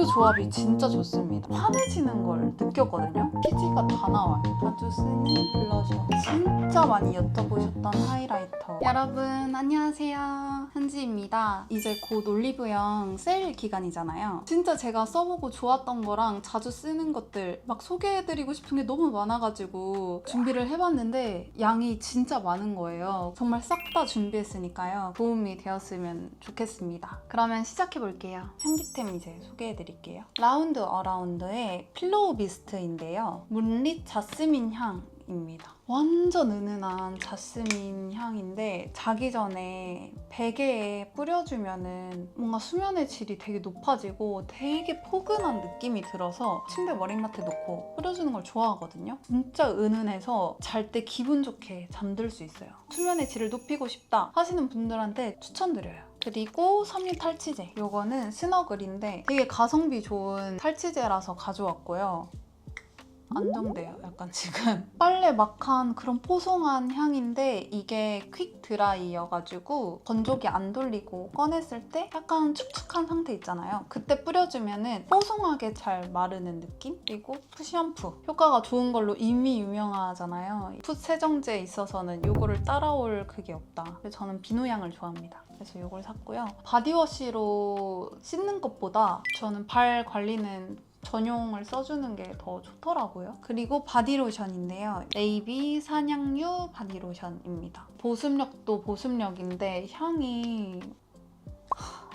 이 조합이 진짜 좋습니다. 환해지는 걸 느꼈거든요. 피지가 다 나와요. 자주 쓰는 블러셔. 진짜 많이 여쭤보셨던 하이라이터. 여러분 안녕하세요. 현지입니다. 이제 곧 올리브영 세일 기간이잖아요. 진짜 제가 써보고 좋았던 거랑 자주 쓰는 것들 막 소개해드리고 싶은 게 너무 많아가지고 준비를 해봤는데 양이 진짜 많은 거예요. 정말 싹 다 준비했으니까요. 도움이 되었으면 좋겠습니다. 그러면 시작해볼게요. 향기템 이제 소개해드릴게요. 라운드 어라운드의 필로우 미스트인데요. 문릿 자스민 향입니다. 완전 은은한 자스민 향인데 자기 전에 베개에 뿌려주면은 뭔가 수면의 질이 되게 높아지고 되게 포근한 느낌이 들어서 침대 머리맡에 놓고 뿌려주는 걸 좋아하거든요. 진짜 은은해서 잘 때 기분 좋게 잠들 수 있어요. 수면의 질을 높이고 싶다 하시는 분들한테 추천드려요. 그리고 섬유 탈취제. 이거는 스너글인데 되게 가성비 좋은 탈취제라서 가져왔고요. 안정돼요. 약간 지금 빨래 막한 그런 뽀송한 향인데 이게 퀵 드라이여가지고 건조기 안 돌리고 꺼냈을 때 약간 축축한 상태 있잖아요. 그때 뿌려주면은 뽀송하게 잘 마르는 느낌? 그리고 푸샴푸 효과가 좋은 걸로 이미 유명하잖아요. 풋 세정제에 있어서는 이거를 따라올 그게 없다. 그래서 저는 비누향을 좋아합니다. 그래서 이걸 샀고요. 바디워시로 씻는 것보다 저는 발 관리는 전용을 써주는 게 더 좋더라고요. 그리고 바디로션인데요. 네이비 산양유 바디로션입니다. 보습력도 보습력인데 향이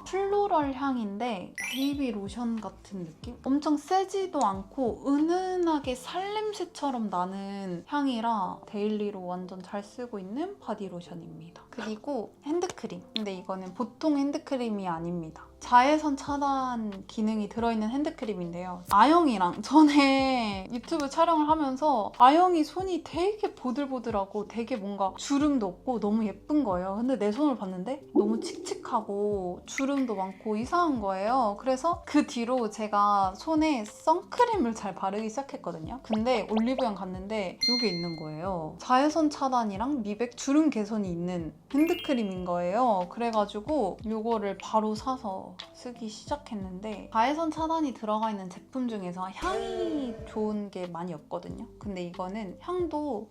플로럴 향인데 베이비 로션 같은 느낌? 엄청 세지도 않고 은은하게 살냄새처럼 나는 향이라 데일리로 완전 잘 쓰고 있는 바디로션입니다. 그리고 핸드크림. 근데 이거는 보통 핸드크림이 아닙니다. 자외선 차단 기능이 들어있는 핸드크림인데요. 아영이랑 전에 유튜브 촬영을 하면서 아영이 손이 되게 보들보들하고 되게 뭔가 주름도 없고 너무 예쁜 거예요. 근데 내 손을 봤는데 너무 칙칙하고 주름도 많고 이상한 거예요. 그래서 그 뒤로 제가 손에 선크림을 잘 바르기 시작했거든요. 근데 올리브영 갔는데 이게 있는 거예요. 자외선 차단이랑 미백 주름 개선이 있는 핸드크림인 거예요. 그래가지고 이거를 바로 사서 쓰기 시작했는데 자외선 차단이 들어가 있는 제품 중에서 향이 좋은 게 많이 없거든요. 근데 이거는 향도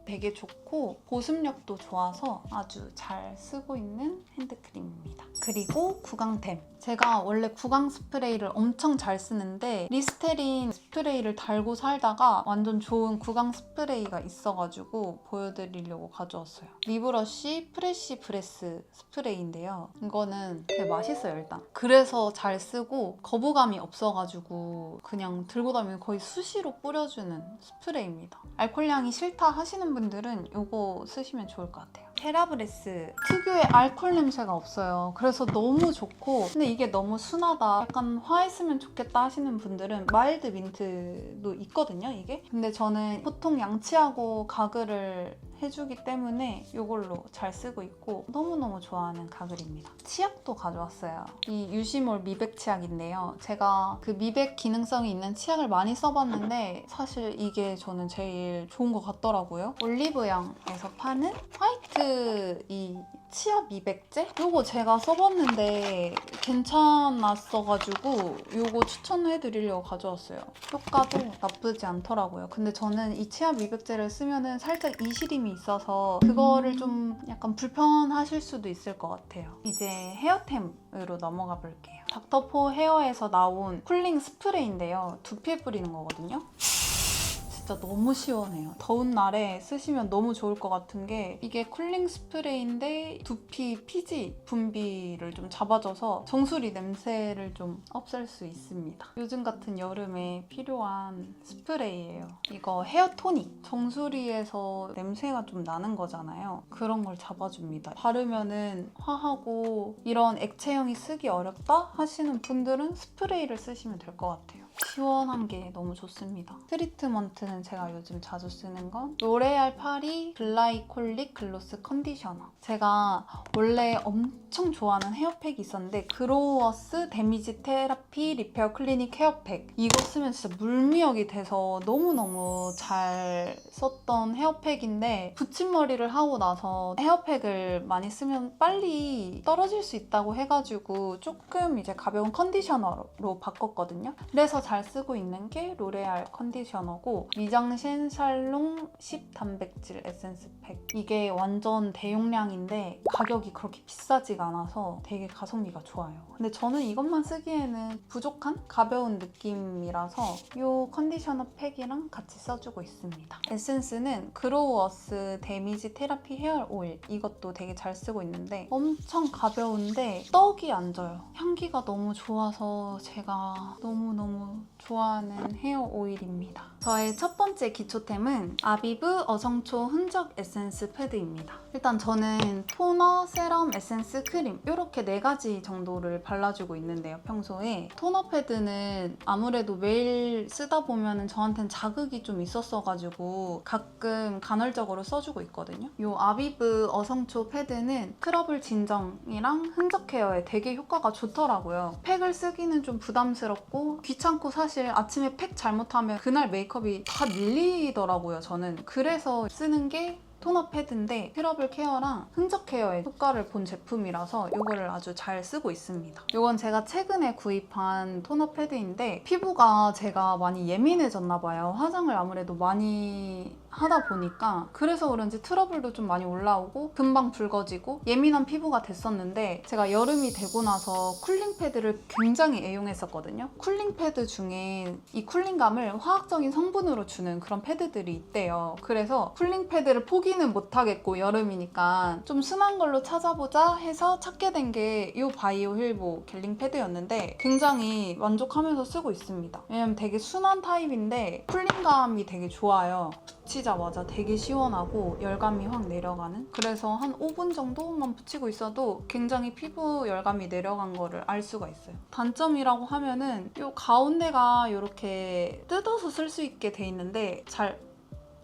되게 좋고 보습력도 좋아서 아주 잘 쓰고 있는 핸드크림입니다. 그리고 구강템. 제가 원래 구강 스프레이를 엄청 잘 쓰는데 리스테린 스프레이를 달고 살다가 완전 좋은 구강 스프레이가 있어가지고 보여드리려고 가져왔어요. 리브러쉬 프레쉬 브레스 스프레이인데요. 이거는 되게 맛있어요, 일단. 그래서 잘 쓰고 거부감이 없어가지고 그냥 들고 다니면 거의 수시로 뿌려주는 스프레이입니다. 알코올향이 싫다 하시는 분들은 이거 쓰시면 좋을 것 같아요. 테라브레스 특유의 알코올 냄새가 없어요. 그래서 너무 좋고 근데 이게 너무 순하다, 약간 화했으면 좋겠다 하시는 분들은 마일드 민트도 있거든요, 이게. 근데 저는 보통 양치하고 가글을 해주기 때문에 이걸로 잘 쓰고 있고 너무너무 좋아하는 가글입니다. 치약도 가져왔어요. 이 유시몰 미백 치약인데요. 제가 그 미백 기능성이 있는 치약을 많이 써봤는데 사실 이게 저는 제일 좋은 것 같더라고요. 올리브영에서 파는 화이트 이 치아 미백제? 이거 제가 써봤는데 괜찮았어가지고 이거 추천해드리려고 가져왔어요. 효과도 나쁘지 않더라고요. 근데 저는 이 치아 미백제를 쓰면은 살짝 이시림이 있어서 그거를 좀 약간 불편하실 수도 있을 것 같아요. 이제 헤어템으로 넘어가 볼게요. 닥터포 헤어에서 나온 쿨링 스프레이인데요. 두피에 뿌리는 거거든요. 진짜 너무 시원해요. 더운 날에 쓰시면 너무 좋을 것 같은 게 이게 쿨링 스프레이인데 두피 피지 분비를 좀 잡아줘서 정수리 냄새를 좀 없앨 수 있습니다. 요즘 같은 여름에 필요한 스프레이예요. 이거 헤어 토닉. 정수리에서 냄새가 좀 나는 거잖아요. 그런 걸 잡아줍니다. 바르면은 화하고 이런 액체형이 쓰기 어렵다 하시는 분들은 스프레이를 쓰시면 될 것 같아요. 시원한 게 너무 좋습니다. 트리트먼트는 제가 요즘 자주 쓰는 건 로레알 파리 글라이콜릭 글로스 컨디셔너. 제가 원래 엄청 좋아하는 헤어팩이 있었는데 그로워스 데미지 테라피 리페어 클리닉 헤어팩. 이거 쓰면 진짜 물미역이 돼서 너무너무 잘 썼던 헤어팩인데 붙임머리를 하고 나서 헤어팩을 많이 쓰면 빨리 떨어질 수 있다고 해가지고 조금 이제 가벼운 컨디셔너로 바꿨거든요. 그래서 잘 쓰고 있는 게 로레알 컨디셔너고 미장센 샬롱 10 단백질 에센스 팩. 이게 완전 대용량인데 가격이 그렇게 비싸지가 않아서 되게 가성비가 좋아요. 근데 저는 이것만 쓰기에는 부족한 가벼운 느낌이라서 이 컨디셔너 팩이랑 같이 써주고 있습니다. 에센스는 그로워스 데미지 테라피 헤어 오일. 이것도 되게 잘 쓰고 있는데 엄청 가벼운데 떡이 안 져요. 향기가 너무 좋아서 제가 너무너무 좋아하는 헤어 오일입니다. 저의 첫 번째 기초템은 아비브 어성초 흔적 에센스 패드입니다. 일단 저는 토너, 세럼, 에센스, 크림 이렇게 4가지 정도를 발라주고 있는데요, 평소에. 토너 패드는 아무래도 매일 쓰다 보면 저한테는 자극이 좀 있었어가지고 가끔 간헐적으로 써주고 있거든요. 이 아비브 어성초 패드는 스크러블 진정이랑 흔적 케어에 되게 효과가 좋더라고요. 팩을 쓰기는 좀 부담스럽고 귀찮고 사실 아침에 팩 잘못하면 그날 메이크업이 다 밀리더라고요, 저는. 그래서 쓰는 게 토너 패드인데 스크러블 케어랑 흔적 케어에 효과를 본 제품이라서 이거를 아주 잘 쓰고 있습니다. 이건 제가 최근에 구입한 토너 패드인데 피부가 제가 많이 예민해졌나 봐요. 화장을 아무래도 많이 하다 보니까 그래서 그런지 트러블도 좀 많이 올라오고 금방 붉어지고 예민한 피부가 됐었는데 제가 여름이 되고 나서 쿨링 패드를 굉장히 애용했었거든요. 쿨링 패드 중에 이 쿨링감을 화학적인 성분으로 주는 그런 패드들이 있대요. 그래서 쿨링 패드를 포기는 못하겠고 여름이니까 좀 순한 걸로 찾아보자 해서 찾게 된 게 이 바이오 힐보 겔링 패드였는데 굉장히 만족하면서 쓰고 있습니다. 왜냐면 되게 순한 타입인데 쿨링감이 되게 좋아요. 붙이자마자 되게 시원하고 열감이 확 내려가는. 그래서 한 5분 정도만 붙이고 있어도 굉장히 피부 열감이 내려간 거를 알 수가 있어요. 단점이라고 하면은 이 가운데가 이렇게 뜯어서 쓸 수 있게 돼 있는데 잘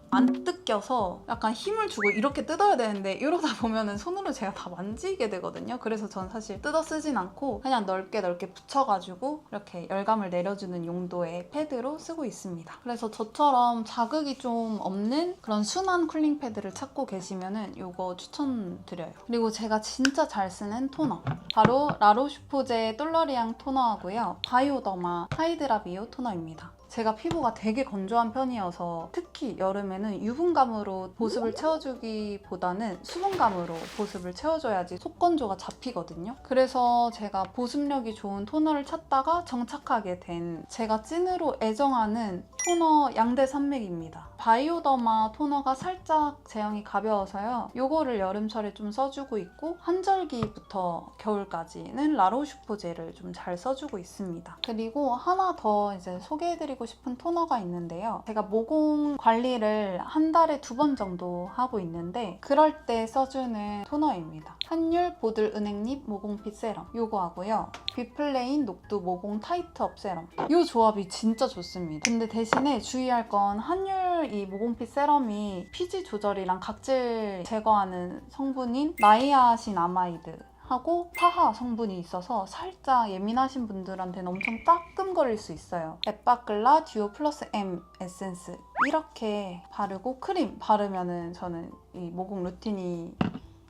안 뜯겨서 약간 힘을 주고 이렇게 뜯어야 되는데 이러다 보면은 손으로 제가 다 만지게 되거든요. 그래서 전 사실 뜯어 쓰진 않고 그냥 넓게 붙여가지고 이렇게 열감을 내려주는 용도의 패드로 쓰고 있습니다. 그래서 저처럼 자극이 좀 없는 그런 순한 쿨링 패드를 찾고 계시면은 이거 추천드려요. 그리고 제가 진짜 잘 쓰는 토너 바로 라로슈포제 똘러리앙 토너하고요. 바이오더마 하이드라 비오 토너입니다. 제가 피부가 되게 건조한 편이어서 특히 여름에는 유분감으로 보습을 채워주기보다는 수분감으로 보습을 채워줘야지 속건조가 잡히거든요. 그래서 제가 보습력이 좋은 토너를 찾다가 정착하게 된 제가 찐으로 애정하는 토너 양대 산맥입니다. 바이오더마 토너가 살짝 제형이 가벼워서요. 이거를 여름철에 좀 써주고 있고 환절기부터 겨울까지는 라로슈포제를 좀 잘 써주고 있습니다. 그리고 하나 더 이제 소개해드리고 싶은 토너가 있는데요. 제가 모공 관리를 한 달에 2번 정도 하고 있는데 그럴 때 써주는 토너입니다. 한율 보들 은행잎 모공핏 세럼 이거 하고요. 비플레인 녹두 모공 타이트업 세럼 이 조합이 진짜 좋습니다. 근데 대신에 주의할 건 한율 이 모공핏 세럼이 피지 조절이랑 각질 제거하는 성분인 나이아신아마이드 하고 파하 성분이 있어서 살짝 예민하신 분들한테는 엄청 따끔거릴 수 있어요. 에빠클라 듀오 플러스 M 에센스 이렇게 바르고 크림 바르면은 저는 이 모공 루틴이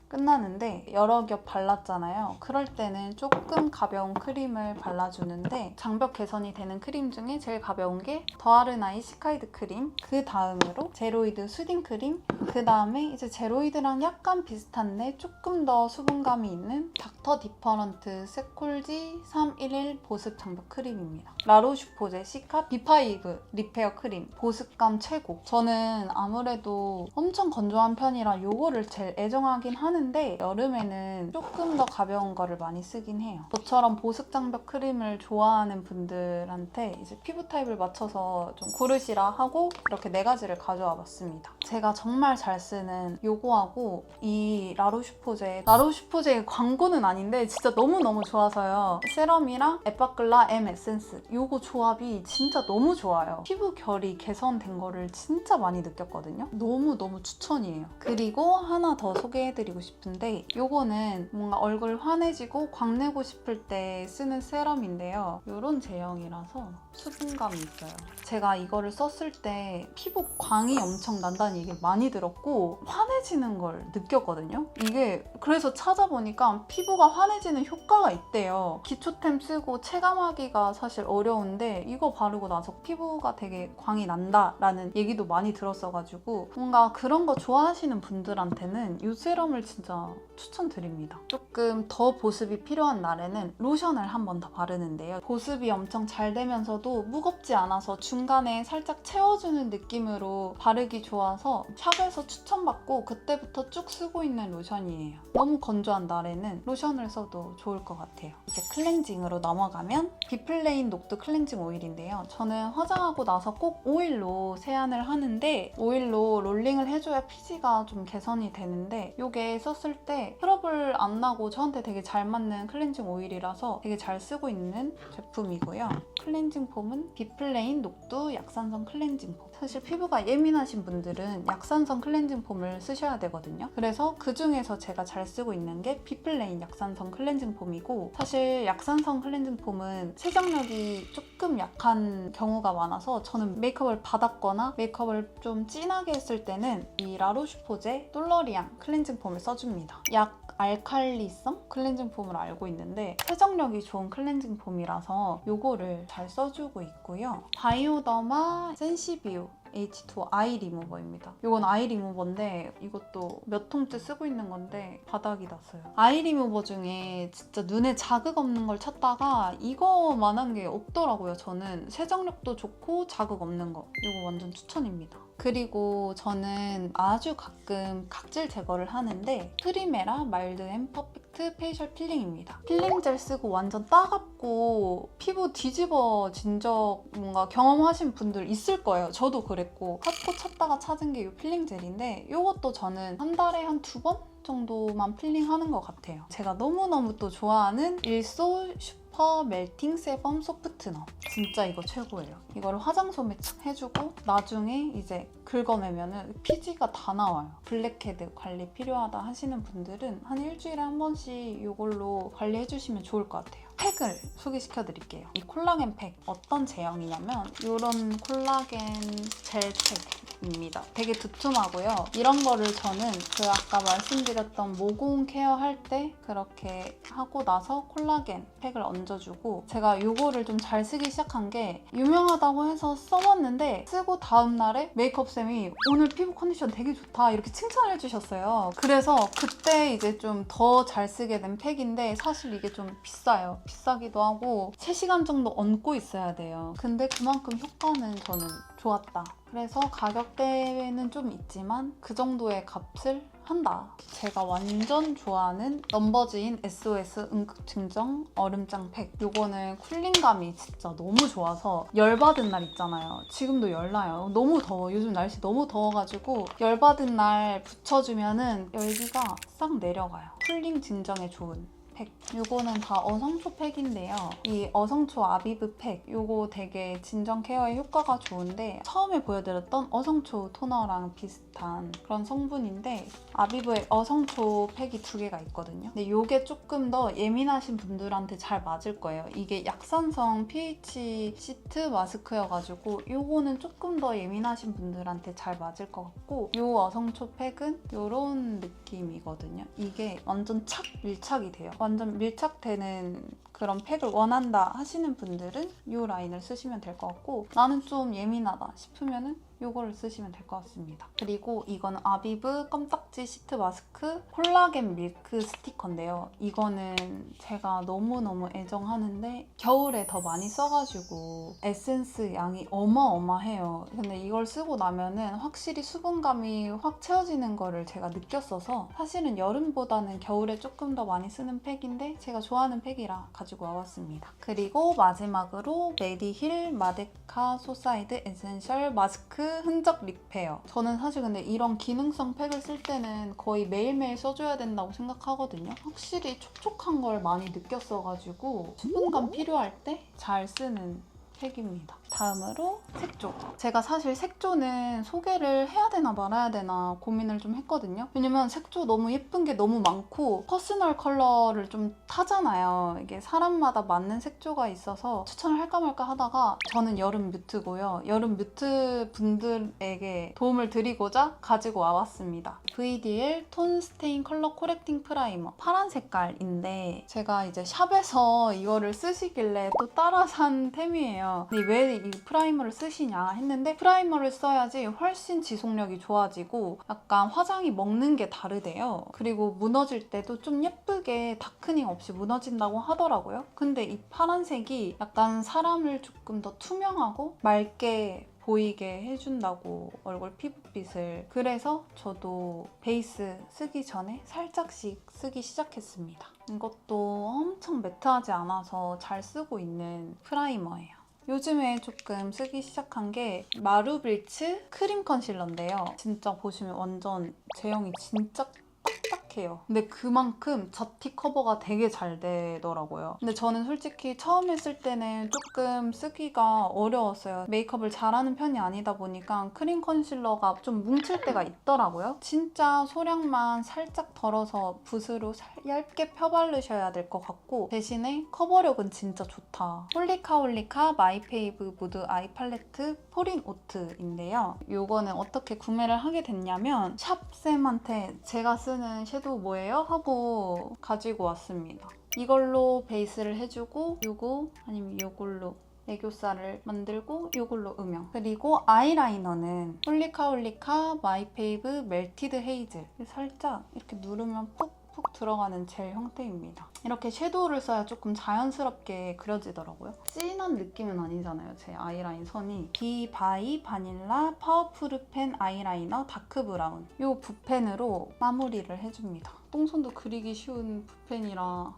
끝나는데 여러 겹 발랐잖아요. 그럴 때는 조금 가벼운 크림을 발라주는데 장벽 개선이 되는 크림 중에 제일 가벼운 게 더아르나이 시카이드 크림, 그 다음으로 제로이드 수딩 크림, 그 다음에 이제 제로이드랑 약간 비슷한데 조금 더 수분감이 있는 닥터 디퍼런트 세콜지 311 보습 장벽 크림입니다. 라로슈포제 시카 B5 리페어 크림 보습감 최고. 저는 아무래도 엄청 건조한 편이라 이거를 제일 애정하긴 하는데 여름에는 조금 더 가벼운 거를 많이 쓰긴 해요. 저처럼 보습 장벽 크림을 좋아하는 분들한테 이제 피부 타입을 맞춰서 좀 고르시라 하고 이렇게 4가지를 가져와 봤습니다. 제가 정말 잘 쓰는 요거하고 이 라로슈포제의 광고는 아닌데 진짜 너무너무 좋아서요. 세럼이랑 에빠글라 M 에센스 요거 조합이 진짜 너무 좋아요. 피부 결이 개선된 거를 진짜 많이 느꼈거든요. 너무너무 추천이에요. 그리고 하나 더 소개해드리고 싶은데 요거는 뭔가 얼굴 환해지고 광내고 싶을 때 쓰는 세럼인데요. 요런 제형이라서 수분감이 있어요. 제가 이거를 썼을 때 피부 광이 엄청 난다는 얘기를 많이 들었고 환해지는 걸 느꼈거든요. 이게 그래서 찾아보니까 피부가 환해지는 효과가 있대요. 기초템 쓰고 체감하기가 사실 어려운데 이거 바르고 나서 피부가 되게 광이 난다라는 얘기도 많이 들었어가지고 뭔가 그런 거 좋아하시는 분들한테는 이 세럼을 진짜 추천드립니다. 조금 더 보습이 필요한 날에는 로션을 한 번 더 바르는데요. 보습이 엄청 잘 되면서도 무겁지 않아서 중간에 살짝 채워주는 느낌으로 바르기 좋아서 샵에서 추천받고 그때부터 쭉 쓰고 있는 로션이에요. 너무 건조한 날에는 로션을 써도 좋을 것 같아요. 이제 클렌징으로 넘어가면 비플레인 녹두 클렌징 오일인데요. 저는 화장하고 나서 꼭 오일로 세안을 하는데 오일로 롤링을 해줘야 피지가 좀 개선이 되는데 이게 썼을 때 트러블 안 나고 저한테 되게 잘 맞는 클렌징 오일이라서 되게 잘 쓰고 있는 제품이고요. 클렌징 폼은 비플레인 녹두 약산성 클렌징 폼. 사실 피부가 예민하신 분들은 약산성 클렌징 폼을 쓰셔야 되거든요. 그래서 그중에서 제가 잘 쓰고 있는 게 비플레인 약산성 클렌징 폼이고 사실 약산성 클렌징 폼은 세정력이 조금 약한 경우가 많아서 저는 메이크업을 받았거나 메이크업을 좀 진하게 했을 때는 이 라로슈포제 솔러리앙 클렌징 폼을 써줍니다. 약 알칼리성 클렌징 폼을 알고 있는데 세정력이 좋은 클렌징 폼이라서 이거를 잘 써주고 있고요. 바이오더마 센시비오 H2 아이 리무버입니다. 이건 아이 리무버인데 이것도 몇 통째 쓰고 있는 건데 바닥이 났어요. 아이 리무버 중에 진짜 눈에 자극 없는 걸 찾다가 이거만한 게 없더라고요. 저는 세정력도 좋고 자극 없는 거. 이거 완전 추천입니다. 그리고 저는 아주 가끔 각질 제거를 하는데 프리메라 마일드 앤 퍼펙트 페이셜 필링입니다. 필링 젤 쓰고 완전 따갑고 피부 뒤집어진 적 뭔가 경험하신 분들 있을 거예요. 저도 그랬고 찾다가 찾은 게 이 필링 젤인데 이것도 저는 한 달에 한 2번 정도만 필링하는 것 같아요. 제가 너무너무 또 좋아하는 일소 슈퍼 멜팅 세범 소프트너. 진짜 이거 최고예요. 이거를 화장솜에 착 해주고 나중에 이제 긁어내면 피지가 다 나와요. 블랙헤드 관리 필요하다 하시는 분들은 한 일주일에 한 번씩 이걸로 관리해주시면 좋을 것 같아요. 팩을 소개시켜드릴게요. 이 콜라겐 팩 어떤 제형이냐면 이런 콜라겐 젤 팩입니다. 되게 두툼하고요. 이런 거를 저는 그 아까 말씀드렸던 모공 케어 할 때 그렇게 하고 나서 콜라겐 팩을 얹어주고 제가 이거를 좀 잘 쓰기 시작한 게 유명하다고 해서 써봤는데 쓰고 다음날에 메이크업쌤이 오늘 피부 컨디션 되게 좋다 이렇게 칭찬을 해주셨어요. 그래서 그때 이제 좀 더 잘 쓰게 된 팩인데 사실 이게 좀 비싸요. 비싸기도 하고 3시간 정도 얹고 있어야 돼요. 근데 그만큼 효과는 저는 좋았다. 그래서 가격대는 좀 있지만 그 정도의 값을 한다. 제가 완전 좋아하는 넘버즈인 SOS 응급증정 얼음장 팩. 이거는 쿨링감이 진짜 너무 좋아서 열받은 날 있잖아요. 지금도 열나요. 너무 더워. 요즘 날씨 너무 더워가지고 열받은 날 붙여주면은 열기가 싹 내려가요. 쿨링 증정에 좋은 팩. 요거는 다 어성초 팩인데요. 이 어성초 아비브 팩 요거 되게 진정 케어에 효과가 좋은데 처음에 보여드렸던 어성초 토너랑 비슷한 그런 성분인데 아비브의 어성초 팩이 2개가 있거든요. 근데 요게 조금 더 예민하신 분들한테 잘 맞을 거예요. 이게 약산성 pH 시트 마스크여가지고 요거는 조금 더 예민하신 분들한테 잘 맞을 것 같고 요 어성초 팩은 요런 느낌이거든요. 이게 완전 착 밀착이 돼요. 완전 밀착되는 그런 팩을 원한다 하시는 분들은 이 라인을 쓰시면 될 것 같고 나는 좀 예민하다 싶으면은 이거를 쓰시면 될 것 같습니다. 그리고 이건 아비브 껌딱지 시트 마스크 콜라겐 밀크 스티커인데요. 이거는 제가 너무너무 애정하는데 겨울에 더 많이 써가지고 에센스 양이 어마어마해요. 근데 이걸 쓰고 나면은 확실히 수분감이 확 채워지는 거를 제가 느꼈어서 사실은 여름보다는 겨울에 조금 더 많이 쓰는 팩인데 제가 좋아하는 팩이라 가지고 와봤습니다. 그리고 마지막으로 메디힐 마데카 소사이드 에센셜 마스크 흔적 리페어. 저는 사실 근데 이런 기능성 팩을 쓸 때는 거의 매일매일 써줘야 된다고 생각하거든요. 확실히 촉촉한 걸 많이 느꼈어가지고 수분감 필요할 때 잘 쓰는 팩입니다. 다음으로 색조. 제가 사실 색조는 소개를 해야 되나 말아야 되나 고민을 좀 했거든요. 왜냐면 색조 너무 예쁜 게 너무 많고 퍼스널 컬러를 좀 타잖아요. 이게 사람마다 맞는 색조가 있어서 추천을 할까 말까 하다가 저는 여름 뮤트고요. 여름 뮤트 분들에게 도움을 드리고자 가지고 와봤습니다. VDL 톤 스테인 컬러 코렉팅 프라이머. 파란 색깔인데 제가 이제 샵에서 이거를 쓰시길래 또 따라 산 템이에요. 근데 왜 이 프라이머를 쓰시냐 했는데 프라이머를 써야지 훨씬 지속력이 좋아지고 약간 화장이 먹는 게 다르대요. 그리고 무너질 때도 좀 예쁘게 다크닝 없이 무너진다고 하더라고요. 근데 이 파란색이 약간 사람을 조금 더 투명하고 맑게 보이게 해준다고, 얼굴 피부빛을. 그래서 저도 베이스 쓰기 전에 살짝씩 쓰기 시작했습니다. 이것도 엄청 매트하지 않아서 잘 쓰고 있는 프라이머예요. 요즘에 조금 쓰기 시작한 게 마루블츠 크림 컨실러인데요. 진짜 보시면 완전 제형이 진짜 딱딱해요. 근데 그만큼 잡티 커버가 되게 잘 되더라고요. 근데 저는 솔직히 처음 했을 때는 조금 쓰기가 어려웠어요. 메이크업을 잘하는 편이 아니다 보니까 크림 컨실러가 좀 뭉칠 때가 있더라고요. 진짜 소량만 살짝 덜어서 붓으로 얇게 펴바르셔야 될 것 같고, 대신에 커버력은 진짜 좋다. 홀리카 마이페이브 무드 아이 팔레트 포린 오트인데요. 이거는 어떻게 구매를 하게 됐냐면 샵쌤한테 제가 쓰는 섀도우 뭐예요? 하고 가지고 왔습니다. 이걸로 베이스를 해주고 요거 아니면 요걸로 애교살을 만들고 이걸로 음영. 그리고 아이라이너는 홀리카 마이페이브 멜티드 헤이즐. 살짝 이렇게 누르면 푹 들어가는 젤 형태입니다. 이렇게 섀도우를 써야 조금 자연스럽게 그려지더라고요. 진한 느낌은 아니잖아요, 제 아이라인 선이. 비바이 바닐라 파워풀 펜 아이라이너 다크 브라운. 이 붓펜으로 마무리를 해줍니다. 똥손도 그리기 쉬운 붓펜이라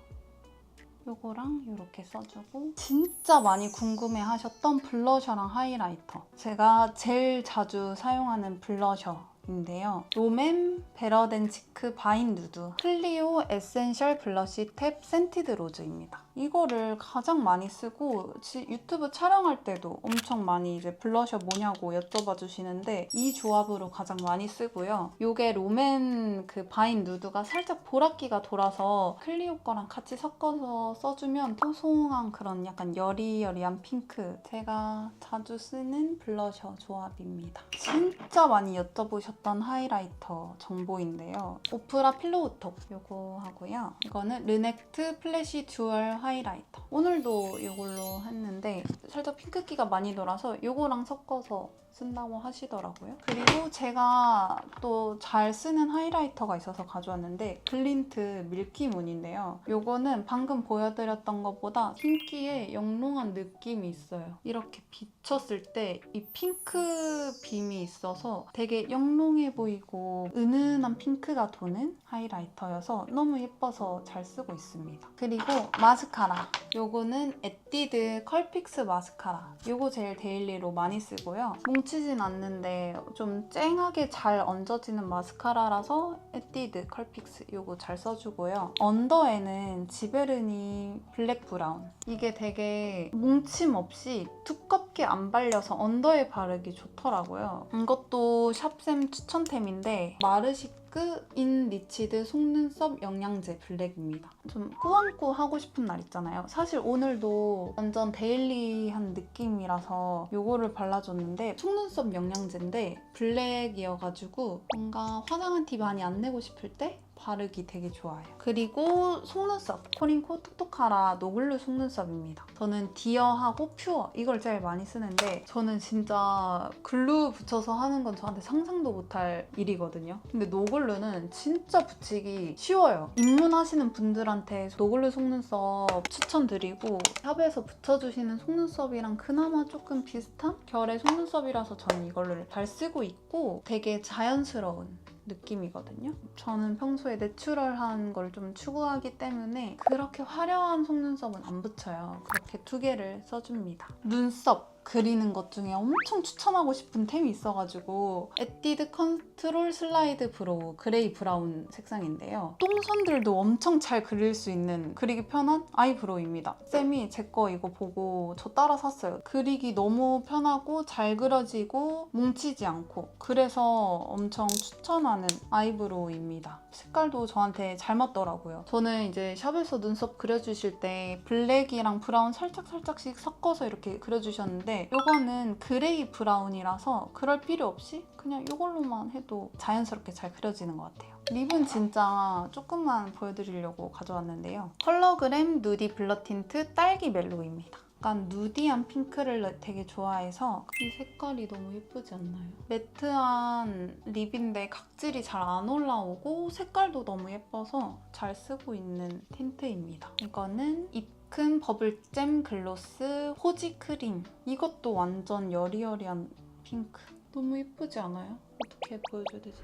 요거랑 이렇게 써주고, 진짜 많이 궁금해하셨던 블러셔랑 하이라이터. 제가 제일 자주 사용하는 블러셔인데요. 롬앤 베러덴치크 바인 누드 클리오 에센셜 블러쉬 탭 센티드 로즈입니다. 이거를 가장 많이 쓰고 유튜브 촬영할 때도 엄청 많이 이제 블러셔 뭐냐고 여쭤봐 주시는데 이 조합으로 가장 많이 쓰고요. 이게 롬앤 그 바인 누드가 살짝 보랏기가 돌아서 클리오 거랑 같이 섞어서 써주면 뽀송한 그런 약간 여리여리한 핑크. 제가 자주 쓰는 블러셔 조합입니다. 진짜 많이 여쭤보셨던 하이라이터 정보인데요. 오프라 필로우톡 이거 하고요. 이거는 르넥트 플래시 듀얼 하이라이터. 오늘도 이걸로 했는데 살짝 핑크기가 많이 돌아서 이거랑 섞어서 쓴다고 하시더라고요. 그리고 제가 또 잘 쓰는 하이라이터가 있어서 가져왔는데 글린트 밀키문인데요. 이거는 방금 보여드렸던 것보다 흰기에 영롱한 느낌이 있어요. 이렇게 비쳤을 때 이 핑크 빔이 있어서 되게 영롱해 보이고 은은한 핑크가 도는 하이라이터여서 너무 예뻐서 잘 쓰고 있습니다. 그리고 마스카라. 요거는 에뛰드 컬픽스 마스카라. 요거 제일 데일리로 많이 쓰고요. 뭉치진 않는데 좀 쨍하게 잘 얹어지는 마스카라라서 에뛰드 컬픽스 요거 잘 써주고요. 언더에는 지베르니 블랙 브라운. 이게 되게 뭉침 없이 두껍게 안 발려서 언더에 바르기 좋더라고요. 이것도 샵쌤 추천템인데 마르시크 인 리치드 속눈썹 영양제 블랙입니다. 좀 꾸안꾸 하고 싶은 날 있잖아요. 사실 오늘도 완전 데일리한 느낌이라서 이거를 발라줬는데 속눈썹 영양제인데 블랙이어가지고 뭔가 화장한 티 많이 안 내고 싶을 때 바르기 되게 좋아요. 그리고 속눈썹 코링코 톡톡하라 노글루 속눈썹입니다. 저는 디어하고 퓨어 이걸 제일 많이 쓰는데 저는 진짜 글루 붙여서 하는 건 저한테 상상도 못할 일이거든요. 근데 노글루는 진짜 붙이기 쉬워요. 입문하시는 분들한테 노글루 속눈썹 추천드리고 샵에서 붙여주시는 속눈썹이랑 그나마 조금 비슷한 결의 속눈썹이라서 저는 이걸로 잘 쓰고 있고 되게 자연스러운 느낌이거든요. 저는 평소에 내추럴한 걸 좀 추구하기 때문에 그렇게 화려한 속눈썹은 안 붙여요. 그렇게 두 개를 써줍니다. 눈썹. 그리는 것 중에 엄청 추천하고 싶은 템이 있어가지고 에뛰드 컨트롤 슬라이드 브로우 그레이 브라운 색상인데요. 똥손들도 엄청 잘 그릴 수 있는 그리기 편한 아이브로우입니다. 쌤이 제 거 이거 보고 저 따라 샀어요. 그리기 너무 편하고 잘 그려지고 뭉치지 않고 그래서 엄청 추천하는 아이브로우입니다. 색깔도 저한테 잘 맞더라고요. 저는 이제 샵에서 눈썹 그려주실 때 블랙이랑 브라운 살짝씩 섞어서 이렇게 그려주셨는데 이거는 그레이 브라운이라서 그럴 필요 없이 그냥 이걸로만 해도 자연스럽게 잘 그려지는 것 같아요. 립은 진짜 조금만 보여드리려고 가져왔는데요. 컬러그램 누디 블러 틴트 딸기 멜로우입니다. 약간 누디한 핑크를 되게 좋아해서 이 색깔이 너무 예쁘지 않나요? 매트한 립인데 각질이 잘 안 올라오고 색깔도 너무 예뻐서 잘 쓰고 있는 틴트입니다. 이거는 입큰 버블잼 글로스 호지 크림. 이것도 완전 여리여리한 핑크. 너무 예쁘지 않아요? 어떻게 보여줘야 되지?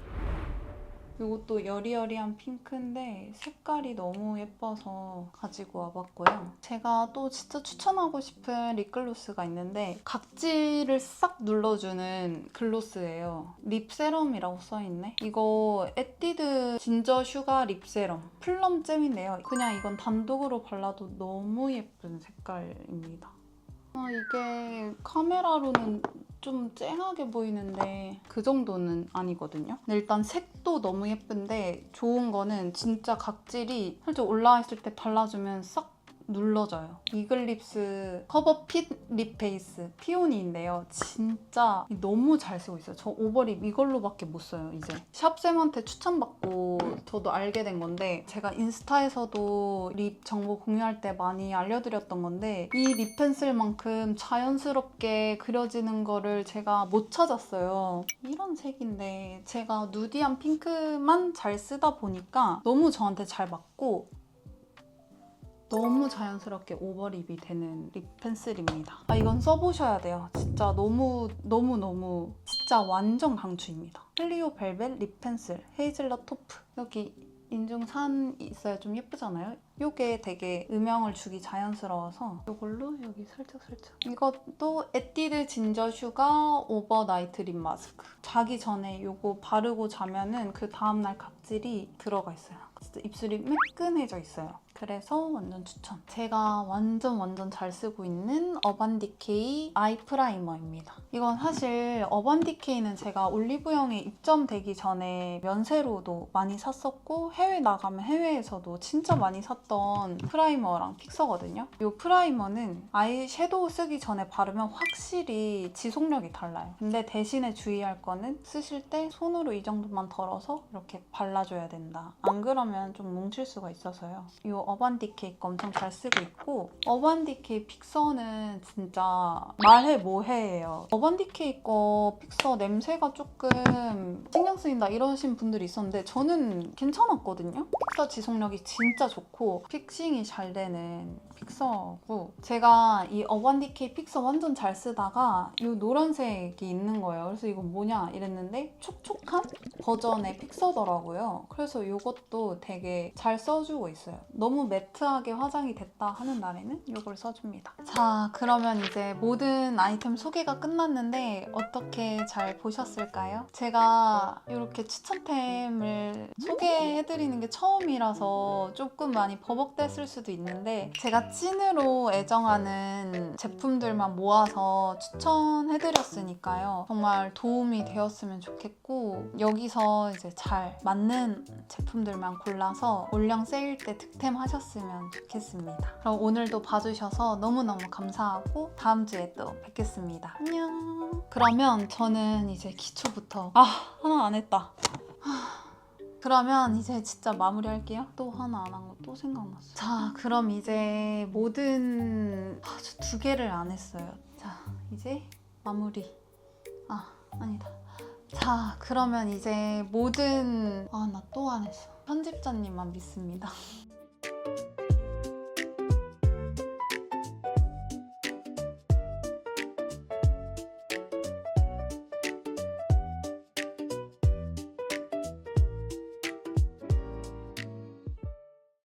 이것도 여리여리한 핑크인데 색깔이 너무 예뻐서 가지고 와봤고요. 제가 또 진짜 추천하고 싶은 립글로스가 있는데 각질을 싹 눌러주는 글로스예요. 립 세럼이라고 써있네. 이거 에뛰드 진저 슈가 립 세럼 플럼잼인데요. 그냥 이건 단독으로 발라도 너무 예쁜 색깔입니다. 이게 카메라로는 좀 쨍하게 보이는데 그 정도는 아니거든요. 근데 일단 색도 너무 예쁜데 좋은 거는 진짜 각질이 살짝 올라와 있을 때 발라주면 싹 눌러져요. 이글립스 커버 핏 립 베이스 피오니인데요. 진짜 너무 잘 쓰고 있어요. 저 오버립 이걸로밖에 못 써요, 이제. 샵쌤한테 추천받고 저도 알게 된 건데 제가 인스타에서도 립 정보 공유할 때 많이 알려드렸던 건데 이 립 펜슬만큼 자연스럽게 그려지는 거를 제가 못 찾았어요. 이런 색인데 제가 누디한 핑크만 잘 쓰다 보니까 너무 저한테 잘 맞고 너무 자연스럽게 오버립이 되는 립 펜슬입니다. 이건 써보셔야 돼요. 진짜 너무 진짜 완전 강추입니다. 클리오 벨벳 립 펜슬 헤이즐넛 토프. 여기 인중산 있어야 좀 예쁘잖아요? 이게 되게 음영을 주기 자연스러워서 이걸로 여기 살짝 이것도 에뛰드 진저 슈가 오버나이트 립 마스크. 자기 전에 이거 바르고 자면은 그 다음날 각질이 들어가 있어요. 진짜 입술이 매끈해져 있어요. 그래서 완전 추천. 제가 완전 잘 쓰고 있는 어반디케이 아이 프라이머입니다. 이건 사실 어반디케이는 제가 올리브영에 입점되기 전에 면세로도 많이 샀었고 해외 나가면 해외에서도 진짜 많이 샀던 프라이머랑 픽서거든요. 이 프라이머는 아이 섀도우 쓰기 전에 바르면 확실히 지속력이 달라요. 근데 대신에 주의할 거는 쓰실 때 손으로 이 정도만 덜어서 이렇게 발라줘야 된다. 안 그러면 좀 뭉칠 수가 있어서요. 이 어반디케이 거 엄청 잘 쓰고 있고 어반디케이 픽서는 진짜 말해 뭐해예요. 어반디케이 거 픽서 냄새가 조금 신경 쓰인다 이러신 분들이 있었는데 저는 괜찮았거든요. 픽서 지속력이 진짜 좋고 픽싱이 잘 되는 픽서고 제가 이 어반디케이 픽서 완전 잘 쓰다가 이 노란색이 있는 거예요. 그래서 이거 뭐냐 이랬는데 촉촉한 버전의 픽서더라고요. 그래서 이것도 되게 잘 써주고 있어요. 너무 매트하게 화장이 됐다 하는 날에는 이걸 써줍니다. 자, 그러면 이제 모든 아이템 소개가 끝났는데 어떻게 잘 보셨을까요? 제가 이렇게 추천템을 소개해드리는 게 처음이라서 조금 많이 버벅댔을 수도 있는데 제가 찐으로 애정하는 제품들만 모아서 추천해드렸으니까요. 정말 도움이 되었으면 좋겠고 여기서 이제 잘 맞는 제품들만 골라서 올영 세일 때 득템하셨으면 좋겠습니다. 그럼 오늘도 봐주셔서 너무너무 감사하고 다음 주에 또 뵙겠습니다. 안녕. 그러면 저는 이제 기초부터 하나 안 했다. 그러면 이제 진짜 마무리할게요. 또 하나 안 한 거 또 생각났어요. 자, 그럼 이제 모든 저 2개를 안 했어요. 자, 이제 마무리. 아니다. 자, 그러면 이제 모든 나 또 안 했어. 편집자님만 믿습니다.